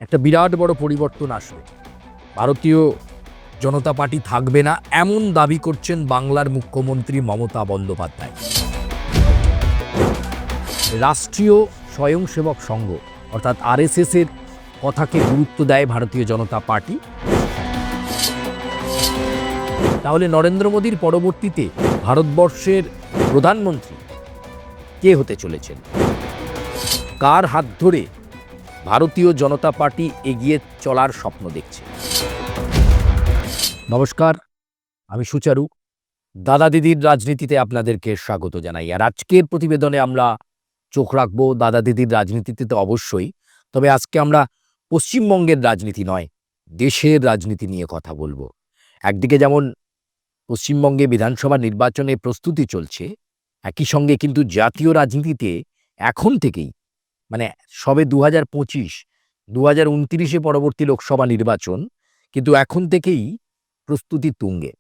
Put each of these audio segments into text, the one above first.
একটা বিরাট বড় পরিবর্তন আসবে। ভারতীয় জনতা পার্টি থাকবে না এমন দাবি করছেন বাংলার মুখ্যমন্ত্রী মমতা বন্দ্যোপাধ্যায়। রাষ্ট্রীয় স্বয়ংসেবক সংঘ অর্থাৎ আরএসএস এর কথাকে গুরুত্ব দেয় ভারতীয় জনতা পার্টি। তাহলে নরেন্দ্র মোদীর পরবর্তীতে ভারতবর্ষের প্রধানমন্ত্রী কে হতে চলেছেন? কার হাত ধরে ভারতীয় জনতা পার্টি এগিয়ে চলার স্বপ্ন দেখছে? নমস্কার, আমি সুচারু। দাদা দিদির রাজনীতিতে আপনাদেরকে স্বাগত জানাই। আর আজকের প্রতিবেদনে আমরা চোখ রাখবো দাদা দিদির রাজনীতিতে তো অবশ্যই, তবে আজকে আমরা পশ্চিমবঙ্গের রাজনীতি নয়, দেশের রাজনীতি নিয়ে কথা বলবো। একদিকে যেমন পশ্চিমবঙ্গে বিধানসভা নির্বাচনের প্রস্তুতি চলছে, একই সঙ্গে কিন্তু জাতীয় রাজনীতিতে এখন থেকেই মানে সবে 2025, 2029-এ পরবর্তী লোকসভা নির্বাচন, কিন্তু এখন থেকেই প্রস্তুতি তুঙ্গে।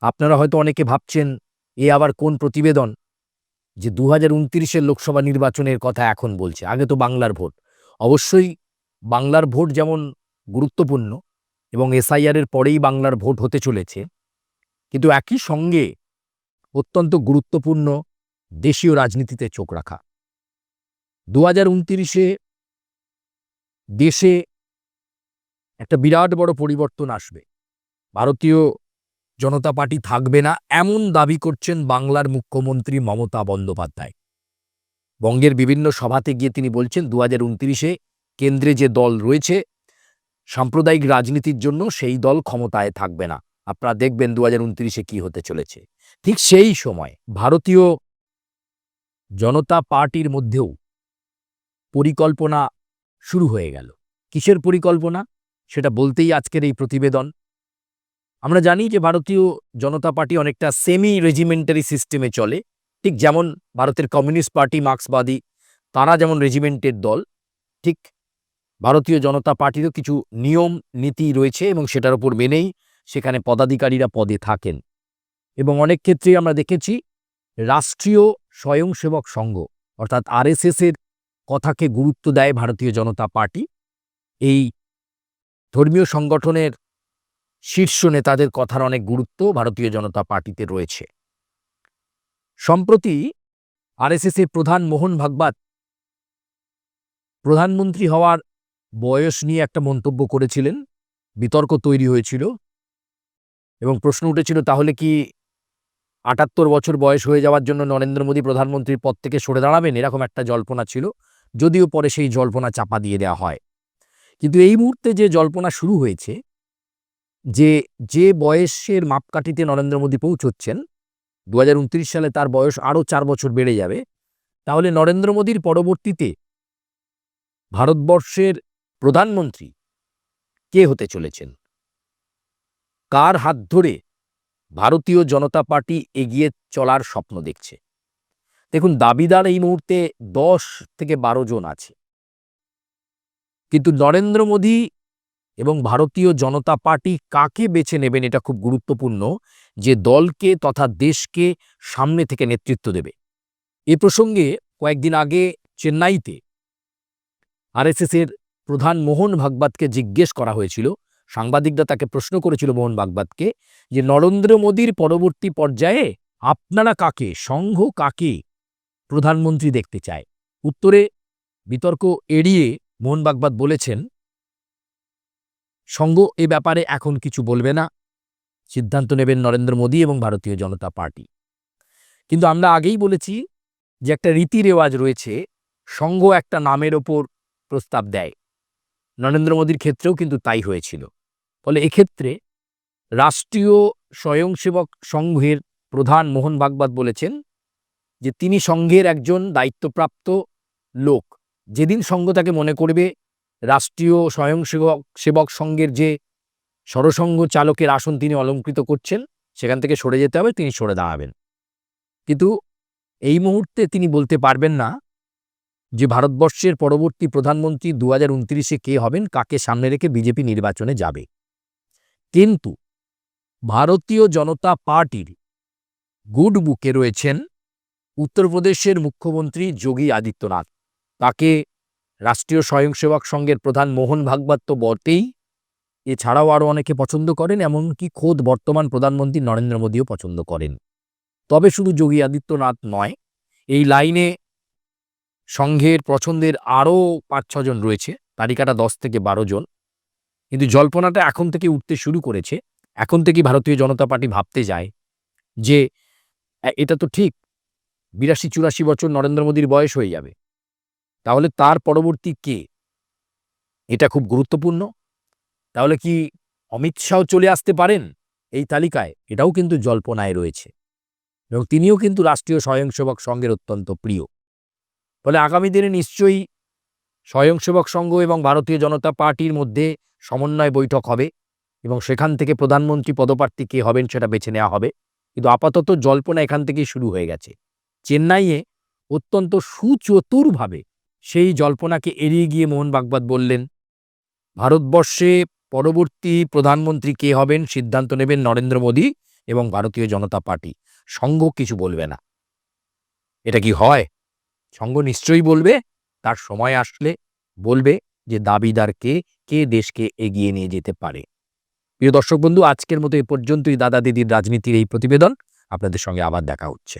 আপনারা হয়তো অনেকে ভাবছেন এ আবার কোন প্রতিবেদন যে 2029-এর লোকসভা নির্বাচনের কথা এখন বলছে, আগে তো বাংলার ভোট। অবশ্যই বাংলার ভোট যেমন গুরুত্বপূর্ণ এবং এসআইআর-এর পরেই বাংলার ভোট হতে চলেছে, কিন্তু একই সঙ্গে অত্যন্ত গুরুত্বপূর্ণ দেশীয় রাজনীতিতে চোখ রাখা। 2029-এ দেশে একটা বিরাট বড় পরিবর্তন আসবে। ভারতীয় জনতা পার্টি থাকবে না এমন দাবি করছেন বাংলার মুখ্যমন্ত্রী মমতা বন্দ্যোপাধ্যায়। বঙ্গের বিভিন্ন সভাতে গিয়ে তিনি বলছেন 2029-এ কেন্দ্রে যে দল রয়েছে সাম্প্রদায়িক রাজনীতির জন্য সেই দল ক্ষমতায় থাকবে না। আপনারা দেখবেন 2029-এ কি হতে চলেছে। ঠিক সেই সময় ভারতীয় জনতা পার্টির মধ্যেও পরিকল্পনা শুরু হয়ে গেল। কিসের পরিকল্পনা সেটা বলতেই আজকের এই প্রতিবেদন। আমরা জানি যে ভারতীয় জনতা পার্টি অনেকটা সেমি রেজিমেন্টারি সিস্টেমে চলে, ঠিক যেমন ভারতের কমিউনিস্ট পার্টি মার্ক্সবাদী তারা যেমন রেজিমেন্টের দল, ঠিক ভারতীয় জনতা পার্টিরও কিছু নিয়ম নীতি রয়েছে এবং সেটার উপর মেনেই সেখানে পদাধিকারীরা পদে থাকেন। এবং অনেক ক্ষেত্রেই আমরা দেখেছি রাষ্ট্রীয় স্বয়ংসেবক সংঘ অর্থাৎ আরএসএস এর কথাকে গুরুত্ব দেয় ভারতীয় জনতা পার্টি। এই ধর্মীয় সংগঠনের শীর্ষ নেতাদের কথার অনেক গুরুত্ব ভারতীয় জনতা পার্টিতে রয়েছে। সম্প্রতি আরএসএস-এর প্রধান মোহন ভাগবত প্রধানমন্ত্রী হওয়ার বয়স নিয়ে একটা মন্তব্য করেছিলেন, বিতর্ক তৈরি হয়েছিল এবং প্রশ্ন উঠেছিল তাহলে কি ৭৮ বছর বয়স হয়ে যাওয়ার জন্য নরেন্দ্র মোদী প্রধানমন্ত্রীর পদ থেকে সরে দাঁড়াবেন, এরকম একটা জল্পনা ছিল, যদিও পরে সেই জল্পনা চাপা দিয়ে দেওয়া হয়। কিন্তু এই মুহূর্তে যে জল্পনা শুরু হয়েছে যে বয়সের মাপকাঠিতে নরেন্দ্র মোদী পৌঁছচ্ছেন, 2029 সালে তার বয়স আরও 4 বছর বেড়ে যাবে, তাহলে নরেন্দ্র মোদীর পরবর্তীতে ভারতবর্ষের প্রধানমন্ত্রী কে হতে চলেছেন? কার হাত ধরে ভারতীয় জনতা পার্টি এগিয়ে চলার স্বপ্ন দেখছে? দেখুন, দাবিদার এই মুহূর্তে 10 থেকে 12 জন আছে, কিন্তু নরেন্দ্র মোদী এবং ভারতীয় জনতা পার্টি কাকে বেছে নেবেন এটা খুব গুরুত্বপূর্ণ, যে দলকে তথা দেশকে সামনে থেকে নেতৃত্ব দেবে। এ প্রসঙ্গে কয়েকদিন আগে চেন্নাইতে আরএসএস-এর প্রধান মোহন ভাগবতকে জিজ্ঞেস করা হয়েছিল, সাংবাদিকরা তাকে প্রশ্ন করেছিল মোহন ভাগবতকে, যে নরেন্দ্র মোদীর পরবর্তী পর্যায়ে আপনারা কাকে, সংঘ কাকে প্রধানমন্ত্রী দেখতে চায়? উত্তরে বিতর্ক এড়িয়ে মোহন ভাগবত বলেছেন, সংঘ এ ব্যাপারে এখন কিছু বলবে না, সিদ্ধান্ত নেবেন নরেন্দ্র মোদী এবং ভারতীয় জনতা পার্টি। কিন্তু আমরা আগেই বলেছি যে একটা রীতি রেওয়াজ রয়েছে, সংঘ একটা নামের ওপর প্রস্তাব দেয়। নরেন্দ্র মোদীর ক্ষেত্রেও কিন্তু তাই হয়েছিল। ফলে এক্ষেত্রে রাষ্ট্রীয় স্বয়ংসেবক সংঘের প্রধান মোহন ভাগবত বলেছেন যে তিনি সংঘের একজন দায়িত্বপ্রাপ্ত লোক। যেদিন সংঘ তাকে মনে করবে রাষ্ট্রীয় স্বয়ংসেবক সংঘের যে সরসংঘ চালকের আসন তিনি অলঙ্কৃত করছেন, সেখান থেকে সরে যেতে হবে, তিনি সরে দাঁড়াবেন। কিন্তু এই মুহূর্তে তিনি বলতে পারবেন না যে ভারতবর্ষের পরবর্তী প্রধানমন্ত্রী 2029-এ কে হবেন, কাকে সামনে রেখে বিজেপি নির্বাচনে যাবে। কিন্তু ভারতীয় জনতা পার্টির গুড বুকে রয়েছেন উত্তরপ্রদেশের মুখ্যমন্ত্রী যোগী আদিত্যনাথ। তাকে রাষ্ট্রীয় স্বয়ংসেবক সংঘের প্রধান মোহন ভাগবত তো বটেই, এছাড়াও আরও অনেকে পছন্দ করেন, এমনকি খোদ বর্তমান প্রধানমন্ত্রী নরেন্দ্র মোদীও পছন্দ করেন। তবে শুধু যোগী আদিত্যনাথ নয়, এই লাইনে সংঘের পছন্দের আরও ৫-৬ জন রয়েছে, তালিকাটা ১০ থেকে ১২ জন। কিন্তু জল্পনাটা এখন থেকে উঠতে শুরু করেছে। এখন থেকেই ভারতীয় জনতা পার্টি ভাবতে যায় যে এটা তো ঠিক ৮২-৮৪ বছর নরেন্দ্র মোদীর বয়স হয়ে যাবে, তাহলে তার পরবর্তী কে? এটা খুব গুরুত্বপূর্ণ। তাহলে কি অমিত শাহ চলে আসতে পারেন এই তালিকায়? এটাও কিন্তু জল্পনায় রয়েছে এবং তিনিও কিন্তু রাষ্ট্রীয় স্বয়ংসেবক সংঘের অত্যন্ত প্রিয়। ফলে আগামী দিনে নিশ্চয়ই স্বয়ংসেবক সংঘ এবং ভারতীয় জনতা পার্টির মধ্যে সমন্বয় বৈঠক হবে এবং সেখান থেকে প্রধানমন্ত্রী পদপ্রার্থী কে হবেন সেটা বেছে নেওয়া হবে। কিন্তু আপাতত জল্পনা এখান থেকেই শুরু হয়ে গেছে। চেন্নাইয়ে অত্যন্ত সুচতুরভাবে সেই জল্পনাকে এড়িয়ে গিয়ে মোহন ভাগবত বললেন, ভারতবর্ষে পরবর্তী প্রধানমন্ত্রী কে হবেন সিদ্ধান্ত নেবেন নরেন্দ্র মোদী এবং ভারতীয় জনতা পার্টি। সংঘ কিছু বলবে না। এটা কি হয়? সংঘ নিশ্চয়ই বলবে, তার সময় আসলে বলবে যে দাবিদার কে, কে দেশকে এগিয়ে নিয়ে যেতে পারে। প্রিয় দর্শক বন্ধু, আজকের মতো এ পর্যন্তই দাদা দিদির রাজনীতির এই প্রতিবেদন। আপনাদের সঙ্গে আবার দেখা হচ্ছে।